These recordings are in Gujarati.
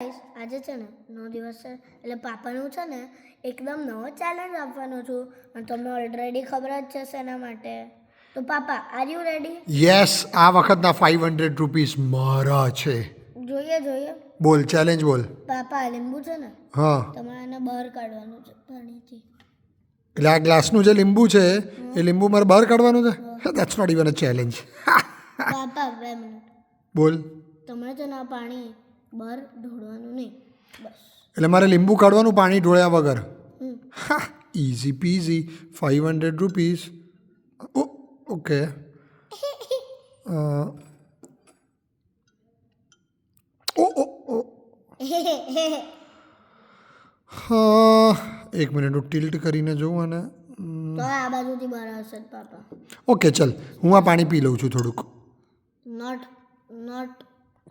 આજે છે ને 9 દિવસ છે એટલે પાપાનું છે ને એકદમ નવો ચેલેન્જ આપવાનો છું અને તમને ઓલરેડી ખબર જ છે શેના માટે. તો પાપા આર યુ રેડી? યસ, આ વખતના 500 રૂપીસ મારા છે. જોઈએ બોલ, ચેલેન્જ બોલ. પાપા લીંબુ છે ને હા, તમારે એને બહાર કાઢવાનું છે પાણીથી. એટલે આ ગ્લાસનું જે લીંબુ છે એ લીંબુ મારે બહાર કાઢવાનું છે. That's not even a challenge. પાપા 2 મિનિટ. બોલ. તમારે છે ને આ પાણી બહાર ઢોળવાનું નહીં, બસ. એટલે મારે લીંબુ કાઢવાનું પાણી ઢોળ્યા વગર. હમ. હા, ઇઝી પીઝી. 500 રૂપીસ. ઓકે. ઓ હા, 1 મિનિટ હું ટિલ્ટ કરીને જોઉં અને તો આ બાજુથી બહાર આવશે જ પાપા. ઓકે ચલ, હું આ પાણી પી લઉં છું થોડુંક. નોટ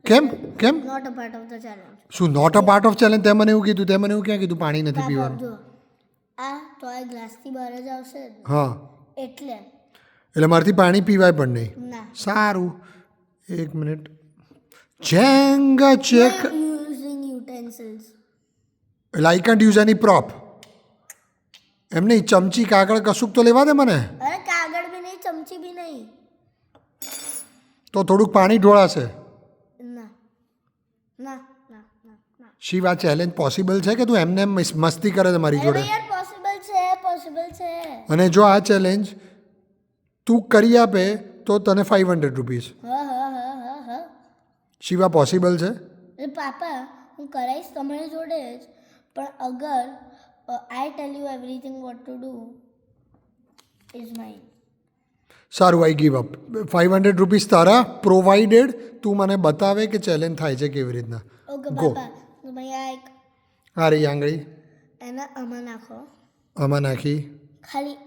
કેમ કેમ not a part of the challenge. શું not a part of challenge? તે મને એવું કીધું, તે મને એવું ક્યાં કીધું પાણી નથી પાપા પીવાનું? જો આ તો આ ગ્લાસથી બહાર જ આવશે જ ને. હા, એટલે એટલે મારથી પાણી પીવાય પણ નહીં. ના. સારું, 1 minute. Jenga check. Using utensils. એટલે I can't use any prop. એમ નહીં, ચમચી કાગળ કશુંક તો લેવા દે મને. અરે કાગળ બી નહીં, ચમચી બી નહીં. તો થોડુંક પાણી ઢોળાશે. ના ના ના ના ના. શિવ, આ ચેલેન્જ પોસિબલ છે કે તું એમને એમ મસ્તી કરે છે મારી જોડે? અરે યાર પોસિબલ છે. અને જો આ ચેલેન્જ તું કરી આપે તો તને 500 રૂપીસ. હા. શિવા, પોસિબલ છે? એ પાપા હું કરાવીશ તમારી જોડે જ, પણ અગર I tell you everything what to do is mine. સારું, આઈ ગીવ અપ. 500 રૂપીસ તારા, પ્રોવાઇડેડ તું મને બતાવે કે ચેલેન્જ થાય છે કેવી રીતના. Okay go. પાપા, તમે આ એક આ રહી આંગળી, એને આમાં નાખો. આમાં નાખી. ખાલી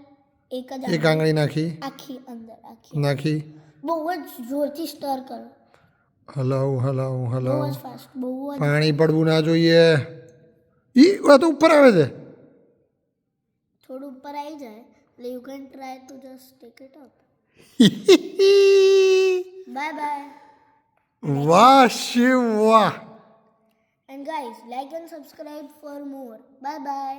એક જ એક આંગળી નાખી. આખી અંદર આખી નાખી. બહુ જ જોરથી સ્ટર કરો. હલાવ. બહુ જ ફાસ્ટ, બહુ જ. પાણી પડવું ના જોઈએ. આ તો ઉપર આવે છે. થોડું ઉપર આવી જાય એટલે you can try to just take it up. Bye. વાહ શિવ વાહ. And guys, like and subscribe for more. Bye.